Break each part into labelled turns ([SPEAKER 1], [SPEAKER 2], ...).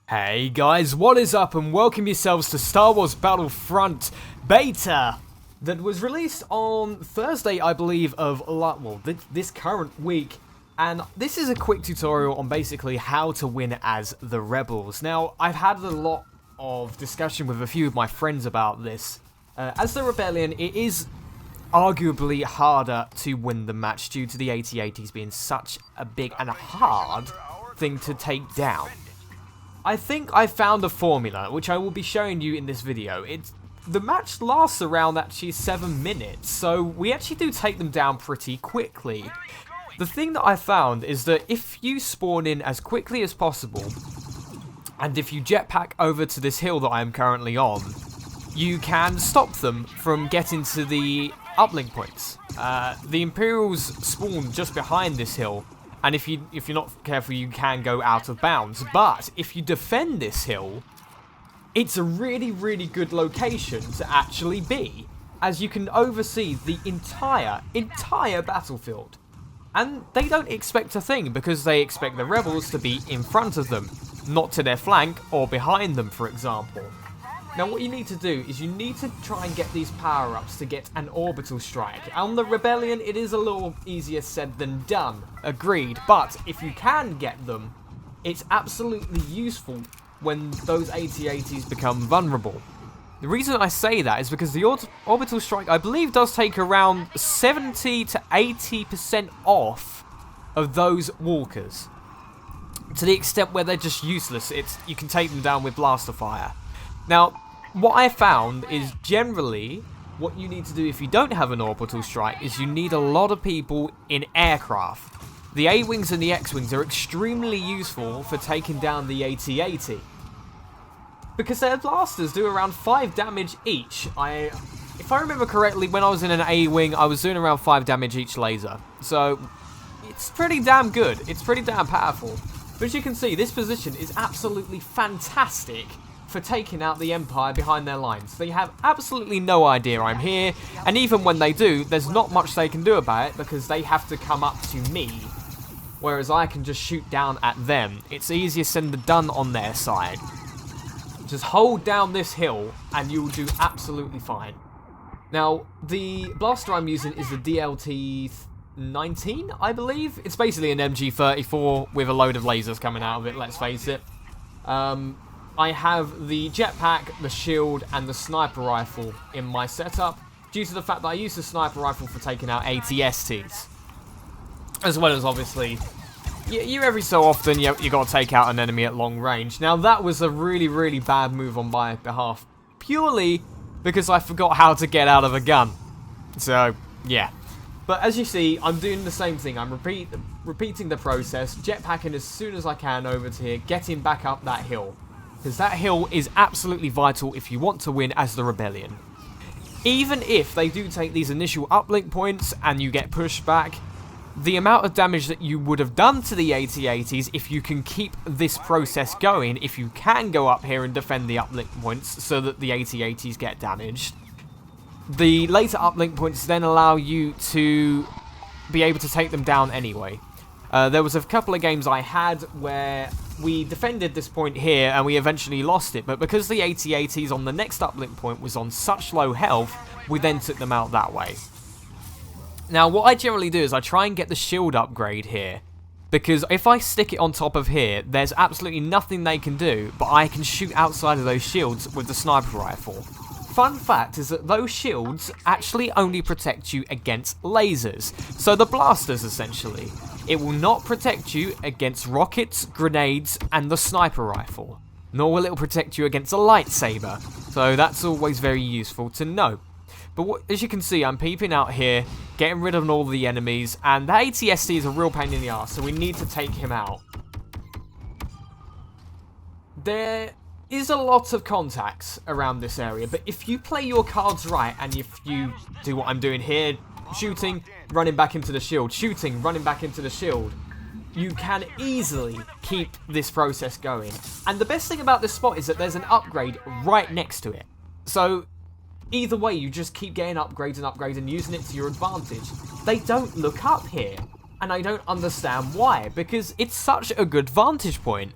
[SPEAKER 1] Hey guys, what is up and welcome yourselves to Star Wars Battlefront Beta that was released on Thursday, I believe, of this current week. And this is a quick tutorial on basically how to win as the Rebels. Now, I've had a lot of discussion with a few of my friends about this. As the Rebellion, it is arguably harder to win the match due to the AT-ATs being such a big and hard thing to take down. I think I found a formula, which I will be showing you in this video. The match lasts around actually 7 minutes, so we actually do take them down pretty quickly. The thing that I found is that if you spawn in as quickly as possible, and if you jetpack over to this hill that I am currently on, you can stop them from getting to the uplink points. The Imperials spawn just behind this hill, and if you're not careful, you can go out of bounds. But if you defend this hill, it's a really, really good location to actually be, as you can oversee the entire battlefield. And they don't expect a thing, because they expect the Rebels to be in front of them, not to their flank or behind them, for example. Now what you need to do is you need to try and get these power-ups to get an orbital strike. On the Rebellion, it is a little easier said than done, agreed, but if you can get them, it's absolutely useful when those AT-ATs become vulnerable. The reason I say that is because the orbital strike, I believe, does take around 70 to 80% off of those walkers. To the extent where they're just useless, you can take them down with blaster fire. Now, what I found is generally what you need to do if you don't have an orbital strike is you need a lot of people in aircraft. The A-Wings and the X-Wings are extremely useful for taking down the AT-AT, because their blasters do around 5 damage each. If I remember correctly, when I was in an A-Wing, I was doing around 5 damage each laser. So, it's pretty damn good. It's pretty damn powerful. But as you can see, this position is absolutely fantastic for taking out the Empire behind their lines. They have absolutely no idea I'm here, and even when they do, there's not much they can do about it because they have to come up to me, whereas I can just shoot down at them. It's easier said than done on their side. Just hold down this hill and you'll do absolutely fine. Now, the blaster I'm using is the DLT-19, I believe. It's basically an MG34 with a load of lasers coming out of it, let's face it. I have the jetpack, the shield, and the sniper rifle in my setup, due to the fact that I use the sniper rifle for taking out AT-STs. As well as, obviously, you every so often, you got to take out an enemy at long range. Now, that was a really, really bad move on my behalf, purely because I forgot how to get out of a gun. So, yeah. But as you see, I'm doing the same thing. I'm repeating the process, jetpacking as soon as I can over to here, getting back up that hill. Because that hill is absolutely vital if you want to win as the Rebellion. Even if they do take these initial uplink points and you get pushed back, the amount of damage that you would have done to the AT-ATs if you can keep this process going, if you can go up here and defend the uplink points so that the AT-ATs get damaged, the later uplink points then allow you to be able to take them down anyway. There was a couple of games I had where we defended this point here and we eventually lost it, but because the AT-ATs on the next uplink point was on such low health, we then took them out that way. Now, what I generally do is I try and get the shield upgrade here, because if I stick it on top of here, there's absolutely nothing they can do, but I can shoot outside of those shields with the sniper rifle. Fun fact is that those shields actually only protect you against lasers, so the blasters essentially. It will not protect you against rockets, grenades, and the sniper rifle, nor will it protect you against a lightsaber, so that's always very useful to know. But as you can see, I'm peeping out here, getting rid of all the enemies, and the AT-ST is a real pain in the arse, so we need to take him out. There is a lot of contacts around this area, but if you play your cards right, and if you do what I'm doing here, shooting, running back into the shield, shooting, running back into the shield, you can easily keep this process going. And the best thing about this spot is that there's an upgrade right next to it. So either way, you just keep getting upgrades and upgrades and using it to your advantage. They don't look up here, and I don't understand why, because it's such a good vantage point.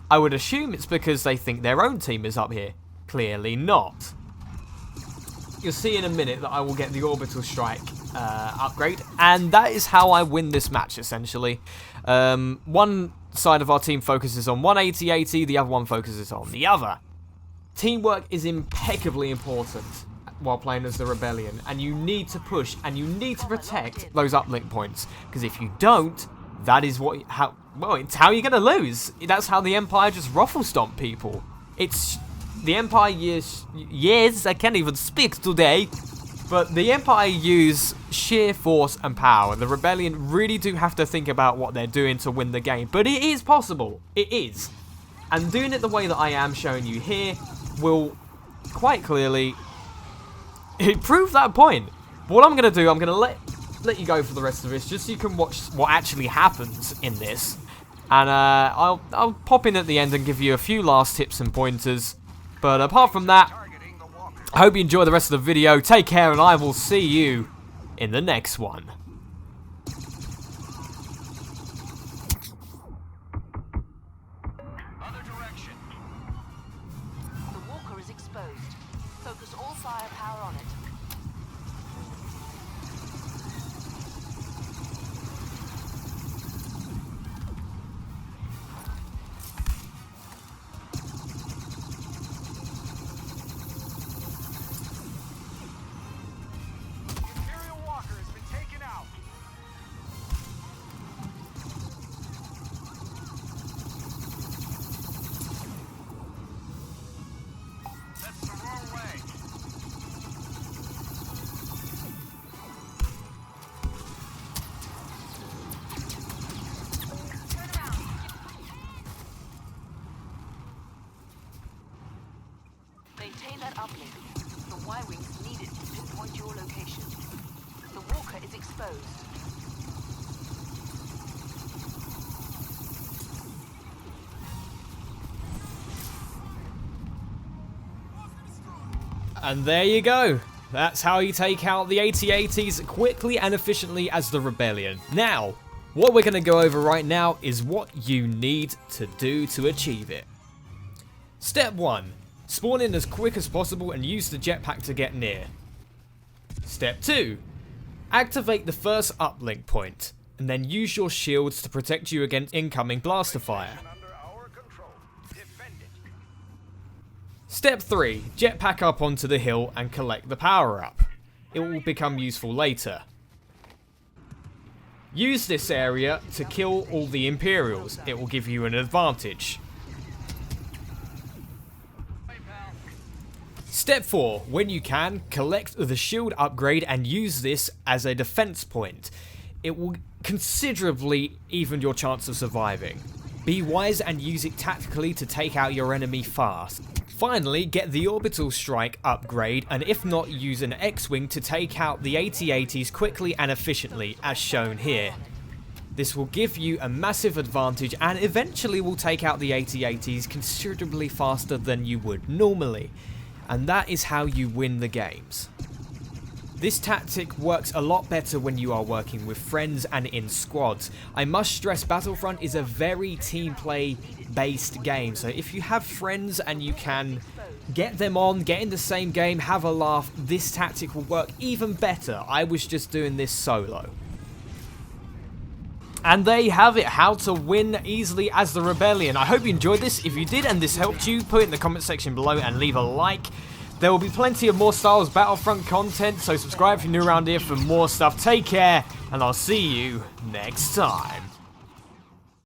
[SPEAKER 1] I would assume it's because they think their own team is up here. Clearly not. You'll see in a minute that I will get the orbital strike upgrade, and that is how I win this match, essentially. One side of our team focuses on one AT-AT, the other one focuses on the other. Teamwork is impeccably important while playing as the Rebellion, and you need to push and you need to protect those uplink points, because if you don't, that is it's how you're gonna lose. That's how the Empire just ruffle stomp people. It's the Empire years I can't even speak today, but the Empire use sheer force and power. The Rebellion really do have to think about what they're doing to win the game, but it is possible. It is, and doing it the way that I am showing you here will quite clearly prove that point. What I'm going to do, I'm going to let you go for the rest of this, just so you can watch what actually happens in this. And I'll pop in at the end and give you a few last tips and pointers. But apart from that, I hope you enjoy the rest of the video. Take care, and I will see you in the next one.
[SPEAKER 2] Other direction. The walker is exposed. Focus all firepower on it. Imperial walker has been taken out. That's the wrong way. Maintain that uplink. The Y-wings need it to pinpoint your location. The walker is exposed.
[SPEAKER 1] And there you go. That's how you take out the AT-ATs quickly and efficiently as the Rebellion. Now, what we're going to go over right now is what you need to do to achieve it. Step 1. Spawn in as quick as possible and use the jetpack to get near. Step 2. Activate the first uplink point, and then use your shields to protect you against incoming blaster fire.
[SPEAKER 2] Under our control. Defend it.
[SPEAKER 1] Step 3. Jetpack up onto the hill and collect the power up. It will become useful later. Use this area to kill all the Imperials. It will give you an advantage. Step 4. When you can, collect the shield upgrade and use this as a defense point. It will considerably even your chance of surviving. Be wise and use it tactically to take out your enemy fast. Finally, get the orbital strike upgrade, and if not, use an X-wing to take out the AT-ATs quickly and efficiently, as shown here. This will give you a massive advantage and eventually will take out the AT-ATs considerably faster than you would normally. And that is how you win the games. This tactic works a lot better when you are working with friends and in squads. I must stress Battlefront is a very team play based game, so if you have friends and you can get them on, get in the same game, have a laugh, this tactic will work even better. I was just doing this solo. And there you have it, how to win easily as the Rebellion. I hope you enjoyed this. If you did and this helped you, put it in the comment section below and leave a like. There will be plenty of more Star Wars Battlefront content, so subscribe if you're new around here for more stuff. Take care, and I'll see you next time.